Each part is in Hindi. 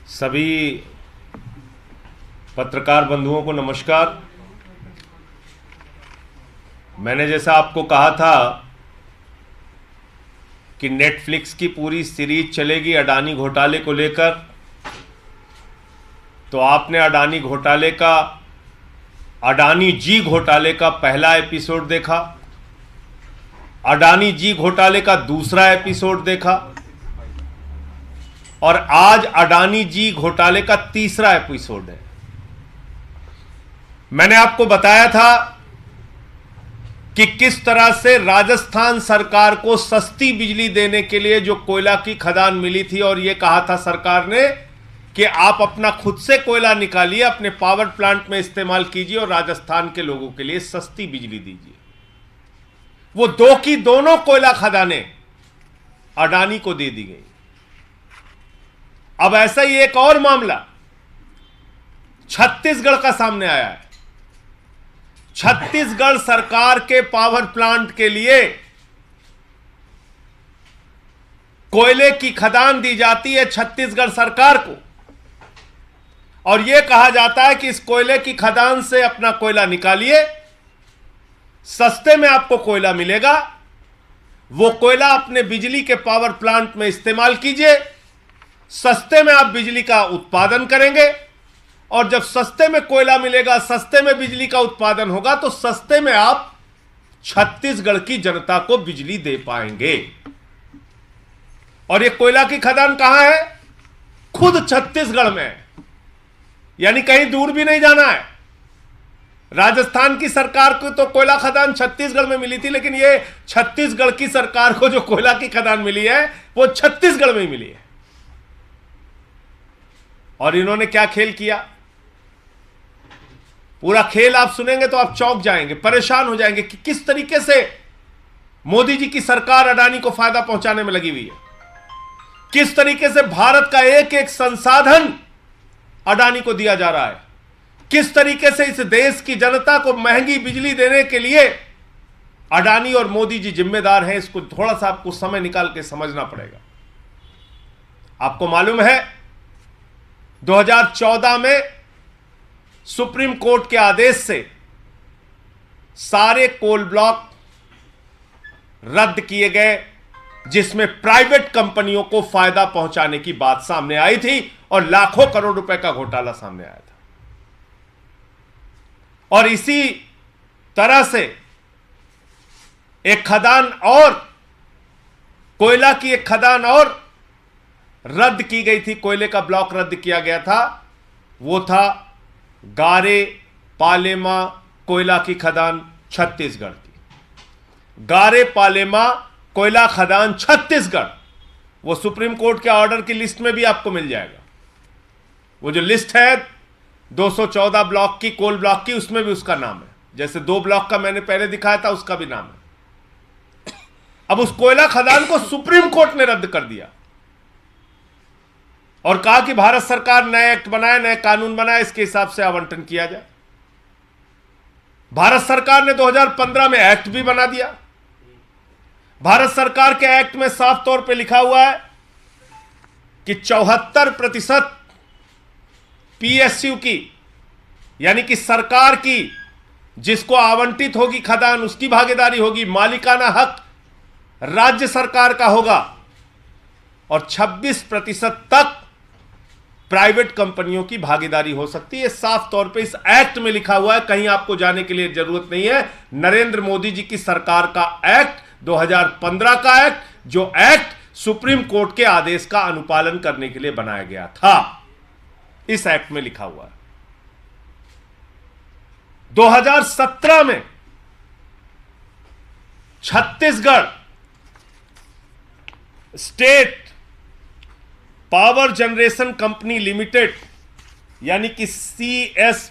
सभी पत्रकार बंधुओं को नमस्कार। मैंने जैसा आपको कहा था कि नेटफ्लिक्स की पूरी सीरीज चलेगी अडानी घोटाले को लेकर, तो आपने अडानी जी घोटाले का पहला एपिसोड देखा, अडानी जी घोटाले का दूसरा एपिसोड देखा और आज अडानी जी घोटाले का तीसरा एपिसोड है। मैंने आपको बताया था कि किस तरह से राजस्थान सरकार को सस्ती बिजली देने के लिए जो कोयला की खदान मिली थी, और यह कहा था सरकार ने कि आप अपना खुद से कोयला निकालिए, अपने पावर प्लांट में इस्तेमाल कीजिए और राजस्थान के लोगों के लिए सस्ती बिजली दीजिए। वो दो की दोनों कोयला खदानें अडानी को दे दी गई। अब ऐसा ही एक और मामला छत्तीसगढ़ का सामने आया है। छत्तीसगढ़ सरकार के पावर प्लांट के लिए कोयले की खदान दी जाती है छत्तीसगढ़ सरकार को, और यह कहा जाता है कि इस कोयले की खदान से अपना कोयला निकालिए, सस्ते में आपको कोयला मिलेगा, वो कोयला अपने बिजली के पावर प्लांट में इस्तेमाल कीजिए, सस्ते में आप बिजली का उत्पादन करेंगे, और जब सस्ते में कोयला मिलेगा, सस्ते में बिजली का उत्पादन होगा, तो सस्ते में आप छत्तीसगढ़ की जनता को बिजली दे पाएंगे। और ये कोयला की खदान कहां है? खुद छत्तीसगढ़ में, यानी कहीं दूर भी नहीं जाना है। राजस्थान की सरकार को तो कोयला खदान छत्तीसगढ़ में मिली थी, लेकिन ये छत्तीसगढ़ की सरकार को जो कोयला की खदान मिली है वो छत्तीसगढ़ में ही मिली है। और इन्होंने क्या खेल किया, पूरा खेल आप सुनेंगे तो आप चौंक जाएंगे, परेशान हो जाएंगे कि किस तरीके से मोदी जी की सरकार अडानी को फायदा पहुंचाने में लगी हुई है, किस तरीके से भारत का एक एक संसाधन अडानी को दिया जा रहा है, किस तरीके से इस देश की जनता को महंगी बिजली देने के लिए अडानी और मोदी जी जिम्मेदार हैं। इसको थोड़ा सा आपको समय निकाल के समझना पड़ेगा। आपको मालूम है 2014 में सुप्रीम कोर्ट के आदेश से सारे कोल ब्लॉक रद्द किए गए, जिसमें प्राइवेट कंपनियों को फायदा पहुंचाने की बात सामने आई थी और लाखों करोड़ रुपए का घोटाला सामने आया था। और इसी तरह से एक खदान और, कोयला की एक खदान और रद्द की गई थी, कोयले का ब्लॉक रद्द किया गया था। वो था गारे पालेमा कोयला की खदान छत्तीसगढ़ की। गारे पालेमा कोयला खदान छत्तीसगढ़, वो सुप्रीम कोर्ट के ऑर्डर की लिस्ट में भी आपको मिल जाएगा। वो जो लिस्ट है 214 ब्लॉक की, कोल ब्लॉक की, उसमें भी उसका नाम है। जैसे 2 ब्लॉक का मैंने पहले दिखाया था, उसका भी नाम है। अब उस कोयला खदान को सुप्रीम कोर्ट ने रद्द कर दिया और कहा कि भारत सरकार नए एक्ट बनाए, नए कानून बनाए, इसके हिसाब से आवंटन किया जाए। भारत सरकार ने 2015 में एक्ट भी बना दिया। भारत सरकार के एक्ट में साफ तौर पे लिखा हुआ है कि 74% पीएसयू की, यानी कि सरकार की, जिसको आवंटित होगी खदान उसकी भागीदारी होगी, मालिकाना हक राज्य सरकार का होगा, और 26% तक प्राइवेट कंपनियों की भागीदारी हो सकती है। साफ तौर पे इस एक्ट में लिखा हुआ है, कहीं आपको जाने के लिए जरूरत नहीं है। नरेंद्र मोदी जी की सरकार का एक्ट, 2015 का एक्ट, जो एक्ट सुप्रीम कोर्ट के आदेश का अनुपालन करने के लिए बनाया गया था, इस एक्ट में लिखा हुआ है। 2017 में Chhattisgarh state power generation company limited, यानी कि CSPGCL,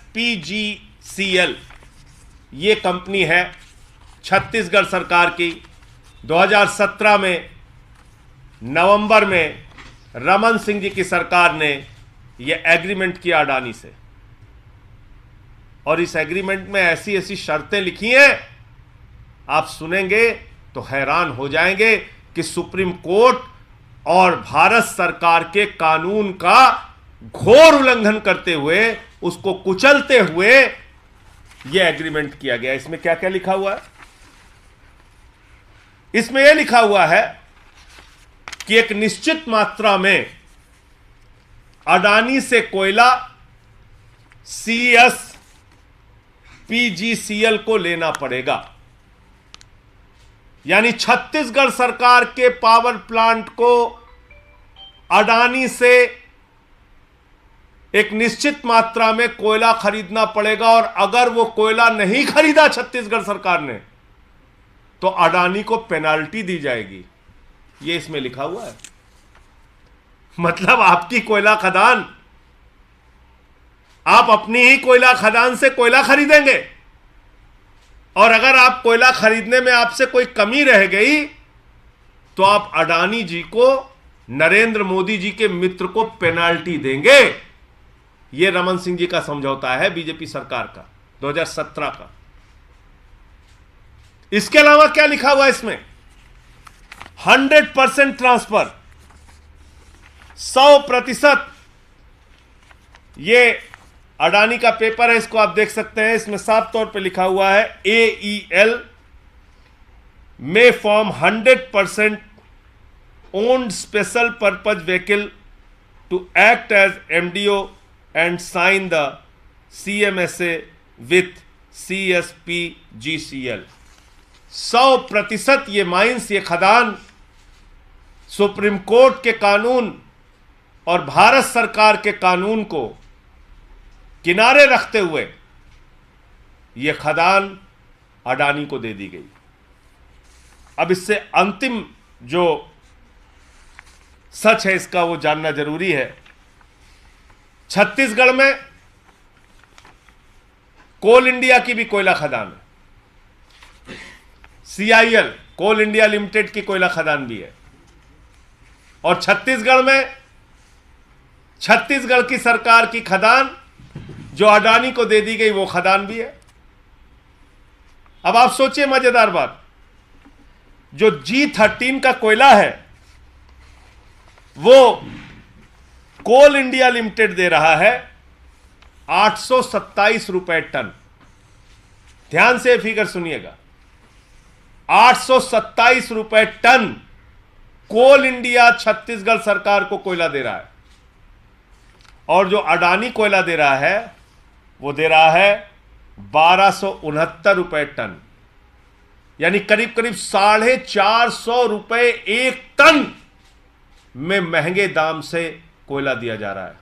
ये कंपनी है छत्तीसगढ़ सरकार की। 2017 में नवंबर में रमन सिंह जी की सरकार ने यह एग्रीमेंट किया अडानी से, और इस एग्रीमेंट में ऐसी ऐसी शर्तें लिखी हैं, आप सुनेंगे तो हैरान हो जाएंगे कि सुप्रीम कोर्ट और भारत सरकार के कानून का घोर उल्लंघन करते हुए, उसको कुचलते हुए यह एग्रीमेंट किया गया। इसमें क्या क्या लिखा हुआ है? इसमें यह लिखा हुआ है कि एक निश्चित मात्रा में अडानी से कोयला CSPGCL को लेना पड़ेगा। यानी छत्तीसगढ़ सरकार के पावर प्लांट को अडानी से एक निश्चित मात्रा में कोयला खरीदना पड़ेगा, और अगर वो कोयला नहीं खरीदा छत्तीसगढ़ सरकार ने तो अडानी को पेनाल्टी दी जाएगी। ये इसमें लिखा हुआ है। मतलब आपकी कोयला खदान, आप अपनी ही कोयला खदान से कोयला खरीदेंगे, और अगर आप कोयला खरीदने में आपसे कोई कमी रह गई तो आप अडानी जी को, नरेंद्र मोदी जी के मित्र को पेनाल्टी देंगे। यह रमन सिंह जी का समझौता है बीजेपी सरकार का 2017 का। इसके अलावा क्या लिखा हुआ है इसमें? 100% ट्रांसफर, 100%। ये अडानी का पेपर है, इसको आप देख सकते हैं। इसमें साफ तौर पे लिखा हुआ है AEL may form 100% owned special purpose vehicle to act as MDO and sign the CMSA with CSPGCL। 100% ये माइंस, ये खदान सुप्रीम कोर्ट के कानून और भारत सरकार के कानून को किनारे रखते हुए यह खदान अडानी को दे दी गई। अब इससे अंतिम जो सच है इसका वो जानना जरूरी है। छत्तीसगढ़ में कोल इंडिया की भी कोयला खदान है, CIL कोल इंडिया लिमिटेड की कोयला खदान भी है, और छत्तीसगढ़ में छत्तीसगढ़ की सरकार की खदान जो अडानी को दे दी गई वो खदान भी है। अब आप सोचिए मजेदार बात, जो G13 का कोयला है वो कोल इंडिया लिमिटेड दे रहा है 827 रुपए टन। ध्यान से फिगर सुनिएगा, 827 रुपए टन कोल इंडिया छत्तीसगढ़ सरकार को कोयला दे रहा है, और जो अडानी कोयला दे रहा है वो दे रहा है 1269 रुपए टन। यानी करीब करीब 450 रुपए एक टन में महंगे दाम से कोयला दिया जा रहा है।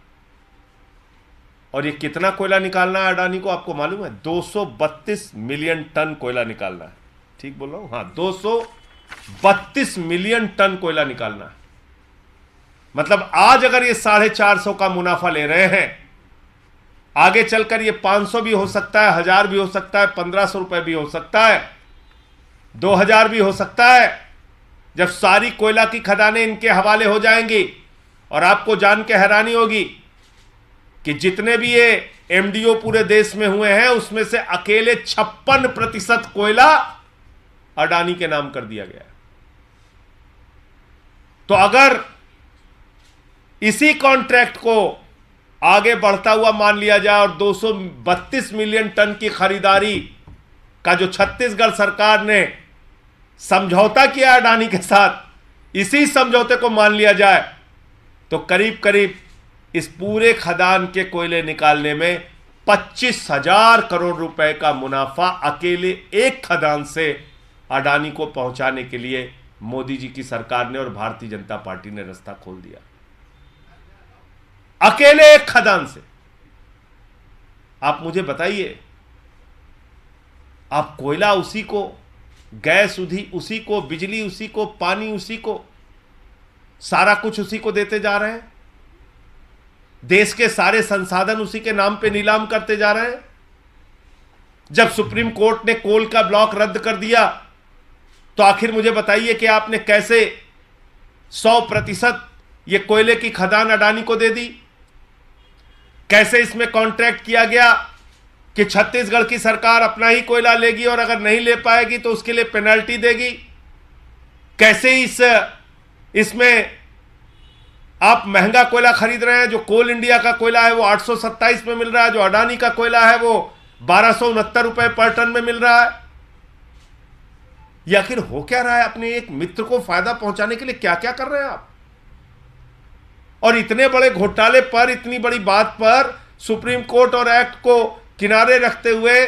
और ये कितना कोयला निकालना है अडानी को आपको मालूम है? 232 मिलियन टन कोयला निकालना है। ठीक बोल रहा हूं? हाँ, 232 मिलियन टन कोयला निकालना है। मतलब आज अगर ये 450 का मुनाफा ले रहे हैं, आगे चलकर ये 500 भी हो सकता है, 1000 भी हो सकता है, 1500 रुपए भी हो सकता है, 2000 भी हो सकता है, जब सारी कोयला की खदानें इनके हवाले हो जाएंगी। और आपको जान के हैरानी होगी कि जितने भी ये MDO पूरे देश में हुए हैं उसमें से अकेले 56% कोयला अडानी के नाम कर दिया गया। तो अगर इसी कॉन्ट्रैक्ट को आगे बढ़ता हुआ मान लिया जाए और 232 मिलियन टन की खरीदारी का जो छत्तीसगढ़ सरकार ने समझौता किया अडानी के साथ, इसी समझौते को मान लिया जाए तो करीब करीब इस पूरे खदान के कोयले निकालने में 25,000 करोड़ रुपए का मुनाफा अकेले एक खदान से अडानी को पहुंचाने के लिए मोदी जी की सरकार ने और भारतीय जनता पार्टी ने रास्ता खोल दिया। अकेले एक खदान से। आप मुझे बताइए, आप कोयला उसी को, गैस उसी को, बिजली उसी को, पानी उसी को, सारा कुछ उसी को देते जा रहे हैं। देश के सारे संसाधन उसी के नाम पे नीलाम करते जा रहे हैं। जब सुप्रीम कोर्ट ने कोल का ब्लॉक रद्द कर दिया तो आखिर मुझे बताइए कि आपने कैसे 100% ये कोयले की खदान अडानी को दे दी? कैसे इसमें कॉन्ट्रैक्ट किया गया कि छत्तीसगढ़ की सरकार अपना ही कोयला लेगी और अगर नहीं ले पाएगी तो उसके लिए पेनल्टी देगी? कैसे इसमें आप महंगा कोयला खरीद रहे हैं। जो कोल इंडिया का कोयला है वो 827 में मिल रहा है, जो अडानी का कोयला है वो 1269 रुपए पर टन में मिल रहा है। या आखिर हो क्या रहा है? अपने एक मित्र को फायदा पहुंचाने के लिए क्या क्या कर रहे हैं आप? और इतने बड़े घोटाले पर, इतनी बड़ी बात पर सुप्रीम कोर्ट और एक्ट को किनारे रखते हुए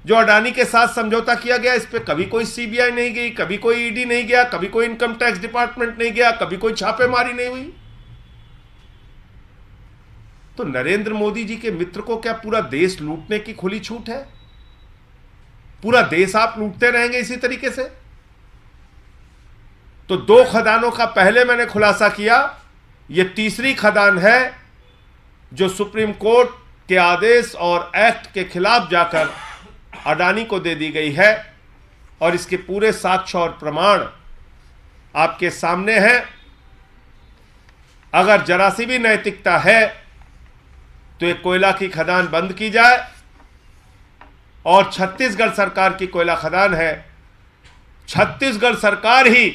जो अडानी के साथ समझौता किया गया, इस पे कभी कोई सीबीआई नहीं गई, कभी कोई ईडी नहीं गया, कभी कोई इनकम टैक्स डिपार्टमेंट नहीं गया, कभी कोई छापेमारी नहीं हुई। तो नरेंद्र मोदी जी के मित्र को क्या पूरा देश लूटने की खुली छूट है? पूरा देश आप लूटते रहेंगे इसी तरीके से? तो 2 खदानों का पहले मैंने खुलासा किया, यह तीसरी खदान है जो सुप्रीम कोर्ट के आदेश और एक्ट के खिलाफ जाकर अडानी को दे दी गई है। और इसके पूरे साक्ष्य और प्रमाण आपके सामने हैं। अगर जरा सी भी नैतिकता है तो एक कोयला की खदान बंद की जाए, और छत्तीसगढ़ सरकार की कोयला खदान है, छत्तीसगढ़ सरकार ही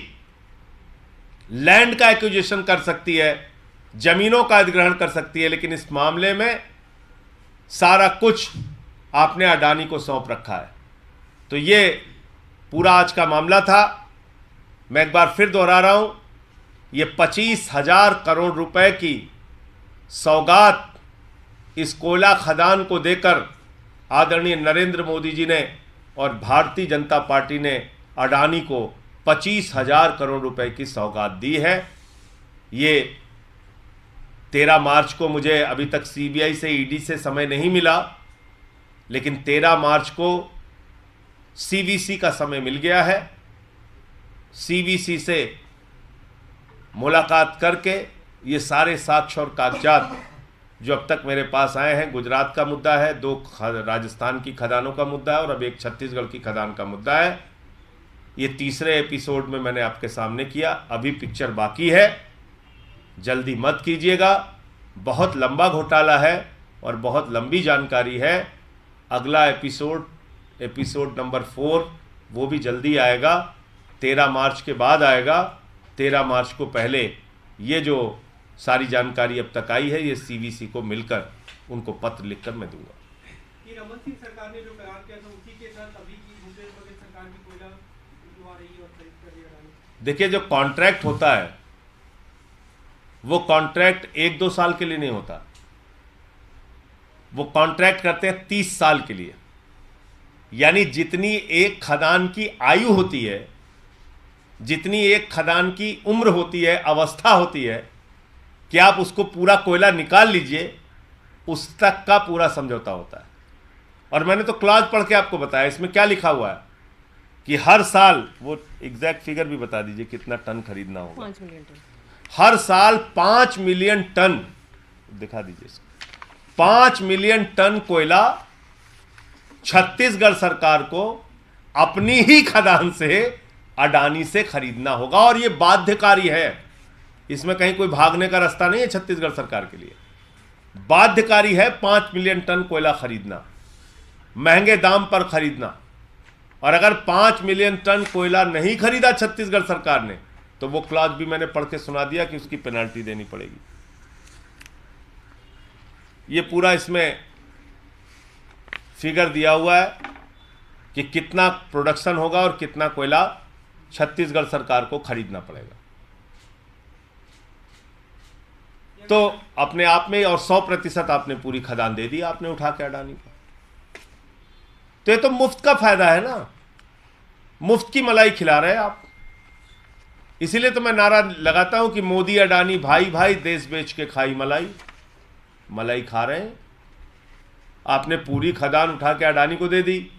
लैंड का एक्विजिशन कर सकती है, जमीनों का अधिग्रहण कर सकती है, लेकिन इस मामले में सारा कुछ आपने अडानी को सौंप रखा है। तो ये पूरा आज का मामला था। मैं एक बार फिर दोहरा रहा हूं, ये 25,000 करोड़ रुपए की सौगात इस कोयला खदान को देकर आदरणीय नरेंद्र मोदी जी ने और भारतीय जनता पार्टी ने अडानी को 25,000 करोड़ रुपए की सौगात दी है। ये 13 मार्च को, मुझे अभी तक सीबीआई से, ईडी से समय नहीं मिला, लेकिन 13 मार्च को सीवीसी का समय मिल गया है। सीवीसी से मुलाकात करके ये सारे साक्ष्य और कागजात जो अब तक मेरे पास आए हैं, गुजरात का मुद्दा है, 2 राजस्थान की खदानों का मुद्दा है और अब एक छत्तीसगढ़ की खदान का मुद्दा है, ये तीसरे एपिसोड में मैंने आपके सामने किया। अभी पिक्चर बाकी है, जल्दी मत कीजिएगा। बहुत लंबा घोटाला है और बहुत लंबी जानकारी है। अगला एपिसोड नंबर 4 वो भी जल्दी आएगा, 13 मार्च के बाद आएगा। 13 मार्च को पहले ये जो सारी जानकारी अब तक आई है, ये सीवीसी को मिलकर उनको पत्र लिखकर मैं दूंगा। ये रमन सिंह सरकार ने जो करार किया था उसी के साथ अभी की भूपेश बघेल सरकार की कोयला आ रही है और खरीद कर रही है। देखिए, जो कॉन्ट्रैक्ट होता है वो कॉन्ट्रैक्ट 1-2 साल के लिए नहीं होता, वो कॉन्ट्रैक्ट करते हैं 30 साल के लिए। यानी जितनी एक खदान की आयु होती है, जितनी एक खदान की उम्र होती है, अवस्था होती है कि आप उसको पूरा कोयला निकाल लीजिए, उस तक का पूरा समझौता होता है। और मैंने तो क्लॉज पढ़ के आपको बताया, इसमें क्या लिखा हुआ है कि हर साल, वो एग्जैक्ट फिगर भी बता दीजिए कितना टन खरीदना होगा। 5 मिलियन टन। हर साल 5 मिलियन टन, दिखा दीजिए इसको, 5 मिलियन टन कोयला छत्तीसगढ़ सरकार को अपनी ही खदान से, अडानी से खरीदना होगा। और यह बाध्यकारी है, इसमें कहीं कोई भागने का रास्ता नहीं है छत्तीसगढ़ सरकार के लिए। बाध्यकारी है 5 मिलियन टन कोयला खरीदना, महंगे दाम पर खरीदना। और अगर 5 मिलियन टन कोयला नहीं खरीदा छत्तीसगढ़ सरकार ने, तो वो क्लॉज भी मैंने पढ़ के सुना दिया कि उसकी पेनल्टी देनी पड़ेगी। ये पूरा इसमें फिगर दिया हुआ है कि कितना प्रोडक्शन होगा और कितना कोयला छत्तीसगढ़ सरकार को खरीदना पड़ेगा। तो अपने आप में, और 100% आपने पूरी खदान दे दी आपने उठा के अडानी को। तो ये तो मुफ्त का फायदा है ना, मुफ्त की मलाई खिला रहे हैं आप। इसीलिए तो मैं नारा लगाता हूं कि मोदी अडानी भाई भाई, देश बेच के खाई मलाई। मलाई खा रहे हैं। आपने पूरी खदान उठा के अडानी को दे दी,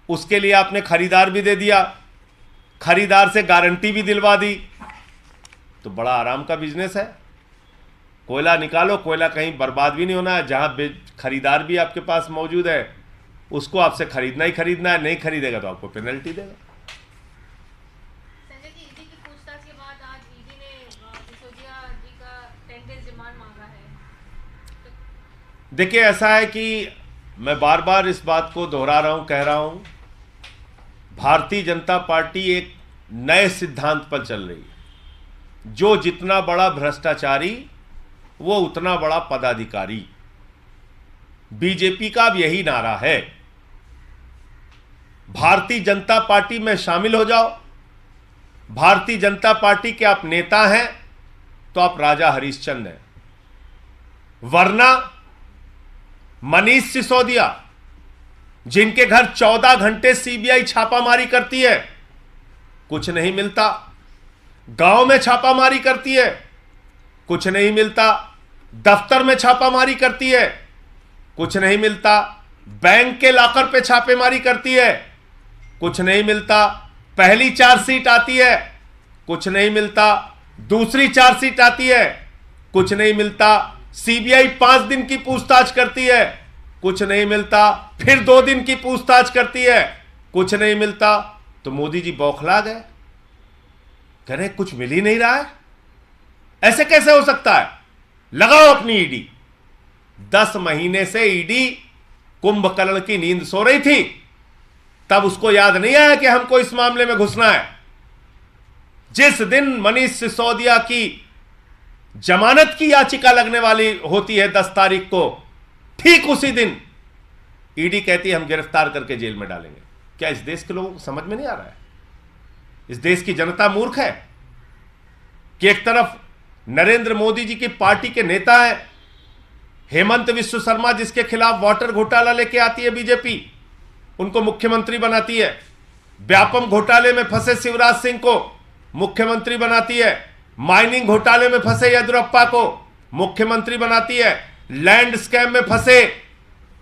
उसके लिए आपने खरीदार भी दे दिया, खरीदार से गारंटी भी दिलवा दी। तो बड़ा आराम का बिजनेस है। कोयला निकालो, कोयला कहीं बर्बाद भी नहीं होना है। जहां खरीदार भी आपके पास मौजूद है, उसको आपसे खरीदना ही खरीदना है। नहीं खरीदेगा तो आपको पेनल्टी देगा। संजय जी, ईडी की पूछताछ के बाद आज ईडी ने सिसोदिया जी का 10 डेज रिमांड मांगा है। देखिए, ऐसा है कि मैं बार बार इस बात को दोहरा रहा हूं, कह रहा हूं, भारतीय जनता पार्टी एक नए सिद्धांत पर चल रही है, जो जितना बड़ा भ्रष्टाचारी वो उतना बड़ा पदाधिकारी। बीजेपी का अब यही नारा है, भारतीय जनता पार्टी में शामिल हो जाओ। भारतीय जनता पार्टी के आप नेता हैं तो आप राजा हरिश्चंद्र हैं, वरना मनीष सिसोदिया जिनके घर 14 घंटे सीबीआई छापामारी करती है, कुछ नहीं मिलता। गांव में छापामारी करती है, कुछ नहीं मिलता। दफ्तर में छापामारी करती है, कुछ नहीं मिलता। बैंक के लॉकर पे छापेमारी करती है, कुछ नहीं मिलता। पहली चार्जशीट आती है, कुछ नहीं मिलता। दूसरी चार्जशीट आती है, कुछ नहीं मिलता। सीबीआई 5 दिन की पूछताछ करती है, कुछ नहीं मिलता। फिर 2 दिन की पूछताछ करती है, कुछ नहीं मिलता। तो मोदी जी बौखला गए, कह रहे कुछ मिल ही नहीं रहा है, ऐसे कैसे हो सकता है, लगाओ अपनी ईडी। 10 महीने से ईडी कुंभकर्ण की नींद सो रही थी, तब उसको याद नहीं आया कि हमको इस मामले में घुसना है। जिस दिन मनीष सिसोदिया की जमानत की याचिका लगने वाली होती है 10 तारीख को, ठीक उसी दिन ईडी कहती है हम गिरफ्तार करके जेल में डालेंगे। क्या इस देश के लोगों को समझ में नहीं आ रहा है? इस देश की जनता मूर्ख है कि एक तरफ नरेंद्र मोदी जी की पार्टी के नेता हैं, हेमंत विश्व शर्मा जिसके खिलाफ वाटर घोटाला लेके आती है बीजेपी, उनको मुख्यमंत्री बनाती है। व्यापम घोटाले में फंसे शिवराज सिंह को मुख्यमंत्री बनाती है। माइनिंग घोटाले में फंसे येदियुरप्पा को मुख्यमंत्री बनाती है। लैंड स्कैम में फंसे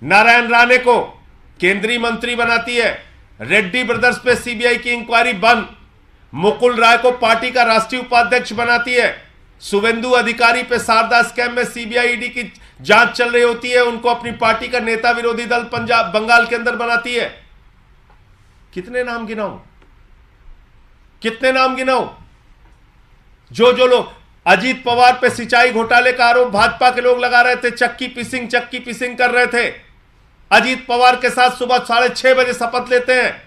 नारायण राणे को केंद्रीय मंत्री बनाती है। रेड्डी ब्रदर्स पे सीबीआई की इंक्वायरी बंद, मुकुल राय को पार्टी का राष्ट्रीय उपाध्यक्ष बनाती है। शुवेंदु अधिकारी पे शारदा स्कैम में सीबीआई ईडी की जांच चल रही होती है, उनको अपनी पार्टी का नेता विरोधी दल पंजाब बंगाल के अंदर बनाती है। कितने नाम गिनाऊं, कितने नाम गिनाऊं? जो लोग अजीत पवार पे सिंचाई घोटाले का आरोप भाजपा के लोग लगा रहे थे, चक्की पिसिंग कर रहे थे। अजीत पवार के साथ सुबह 6:30 बजे शपथ लेते हैं।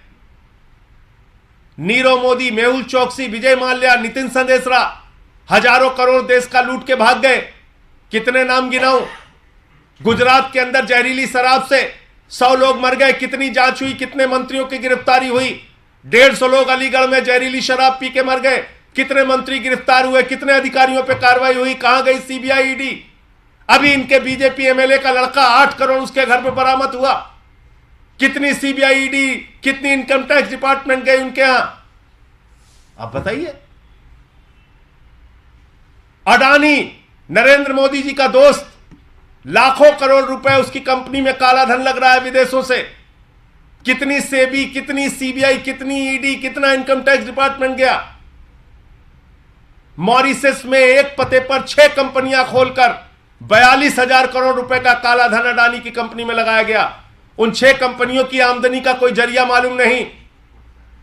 नीरव मोदी, मेहुल चौकसी, विजय माल्या, नितिन संदेशरा हजारों करोड़ देश का लूट के भाग गए। कितने नाम गिनाऊं? गुजरात के अंदर जहरीली शराब से 100 लोग मर गए, कितनी जांच हुई, कितने मंत्रियों की गिरफ्तारी हुई? 150 लोग अलीगढ़ में जहरीली शराब पी के मर गए, कितने मंत्री गिरफ्तार हुए, कितने अधिकारियों पे कार्रवाई हुई? कहां गई सीबीआई ईडी? अभी इनके बीजेपी एमएलए का लड़का 8 करोड़ उसके घर पे बरामद हुआ। कितनी सीबीआई ईडी, कितनी इनकम टैक्स डिपार्टमेंट गई उनके यहां? आप बताइए। अडानी, नरेंद्र मोदी जी का दोस्त, लाखों करोड़ रुपए उसकी कंपनी में काला धन लग रहा है विदेशों से। कितनी सेबी, कितनी सीबीआई, कितनी ईडी, कितना इनकम टैक्स डिपार्टमेंट गया? मॉरिशस में एक पते पर 6 कंपनियां खोलकर 42,000 करोड़ रुपए का काला धन अडानी की कंपनी में लगाया गया। उन 6 कंपनियों की आमदनी का कोई जरिया मालूम नहीं।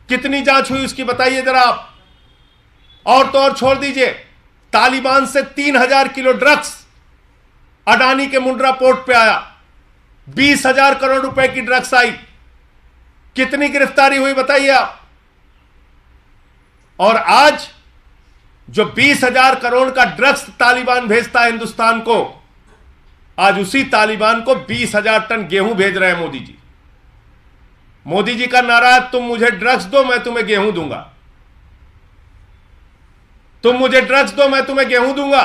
कितनी जांच हुई उसकी बताइए जरा आप। और तो और छोड़ दीजिए, तालिबान से 3,000 किलो ड्रग्स अडानी के मुंड्रा पोर्ट पे आया। 20,000 करोड़ रुपए की ड्रग्स आई। कितनी गिरफ्तारी हुई बताइए आप। और आज जो 20,000 करोड़ का ड्रग्स तालिबान भेजता है हिंदुस्तान को, आज उसी तालिबान को 20,000 टन गेहूं भेज रहे हैं मोदी जी। मोदी जी का नारा है, तुम मुझे ड्रग्स दो मैं तुम्हें गेहूं दूंगा। तुम मुझे ड्रग्स दो मैं तुम्हें गेहूं दूंगा।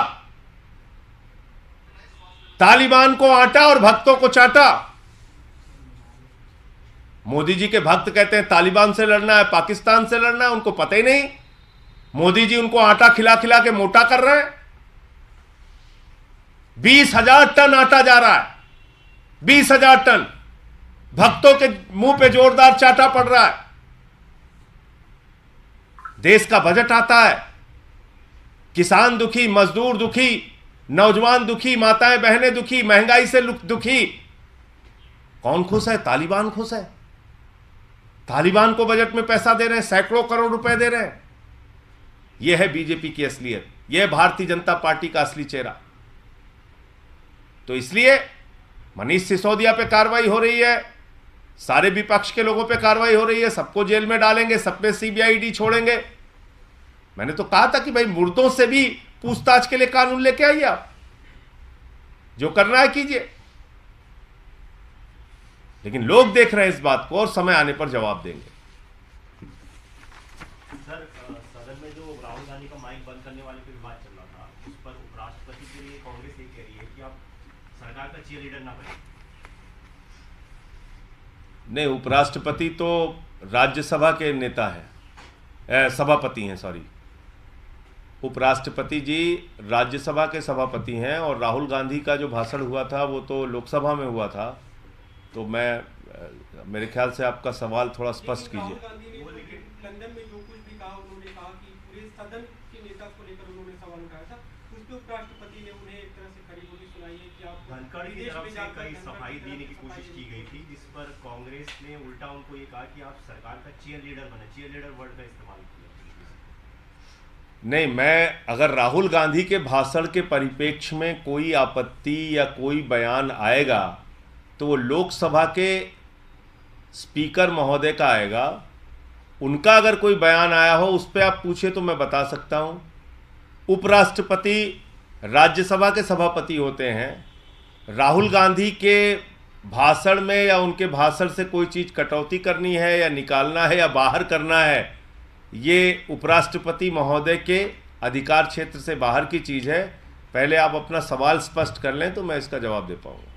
तालिबान को आटा और भक्तों को चाटा। मोदी जी के भक्त कहते हैं तालिबान से लड़ना है, पाकिस्तान से लड़ना है, उनको पता ही नहीं। मोदी जी उनको आटा खिला खिला के मोटा कर रहे हैं। 20,000 टन आटा जा रहा है, 20,000 टन। भक्तों के मुंह पे जोरदार चाटा पड़ रहा है। देश का बजट आता है, किसान दुखी, मजदूर दुखी, नौजवान दुखी, माताएं बहनें दुखी, महंगाई से दुखी। कौन खुश है? तालिबान खुश है। तालिबान को बजट में पैसा दे रहे हैं, सैकड़ों करोड़ रुपए दे रहे हैं। यह है बीजेपी की असलियत, यह है भारतीय जनता पार्टी का असली चेहरा। तो इसलिए मनीष सिसोदिया पे कार्रवाई हो रही है, सारे विपक्ष के लोगों पे कार्रवाई हो रही है, सबको जेल में डालेंगे, सब पे सीबीआई ईडी छोड़ेंगे। मैंने तो कहा था कि भाई मुर्दों से भी पूछताछ के लिए कानून लेके आइए, आप जो करना है कीजिए। लेकिन लोग देख रहे हैं इस बात को और समय आने पर जवाब देंगे। सर, सदन में जो राहुल गांधी का माइक बंद करने वाले पे विवाद चल रहा था, उस पर उपराष्ट्रपति के लिए कांग्रेस ये कह रही है कि आप सरकार का चीयर लीडर ना बने। नहीं, उपराष्ट्रपति तो राज्यसभा के नेता हैं, सभापति हैं, सॉरी। उपराष्ट्रपति जी राज्यसभा के सभापति हैं और राहुल गांधी का जो भाषण हुआ था वो तो लोकसभा में हुआ था। तो मेरे ख्याल से आपका सवाल थोड़ा स्पष्ट कीजिए। राहुल गांधी ने लंदन में जो कुछ भी कहा, उन्होंने कहा कि पूरे सदन के नेता को लेकर उन्होंने सवाल उठाया था, उस पर उपराष्ट्रपति ने उन्हें एक तरह से खड़ी बोली सुनाई है कि आप धनखड़ की तरफ से कई सफाई देने की कोशिश की गई थी, जिस पर कांग्रेस ने उल्टा उनको ये कहा कि आप सरकार का चीयर लीडर बने। चीयर लीडर वर्ड का इस्तेमाल किया। नहीं, मैं अगर राहुल गांधी के भाषण के परिप्रेक्ष्य में कोई आपत्ति या कोई बयान आएगा तो वो लोकसभा के स्पीकर महोदय का आएगा। उनका अगर कोई बयान आया हो उस पर आप पूछे तो मैं बता सकता हूं। उपराष्ट्रपति राज्यसभा के सभापति होते हैं। राहुल गांधी के भाषण में या उनके भाषण से कोई चीज़ कटौती करनी है या निकालना है या बाहर करना है, ये उपराष्ट्रपति महोदय के अधिकार क्षेत्र से बाहर की चीज़ है। पहले आप अपना सवाल स्पष्ट कर लें तो मैं इसका जवाब दे पाऊंगा।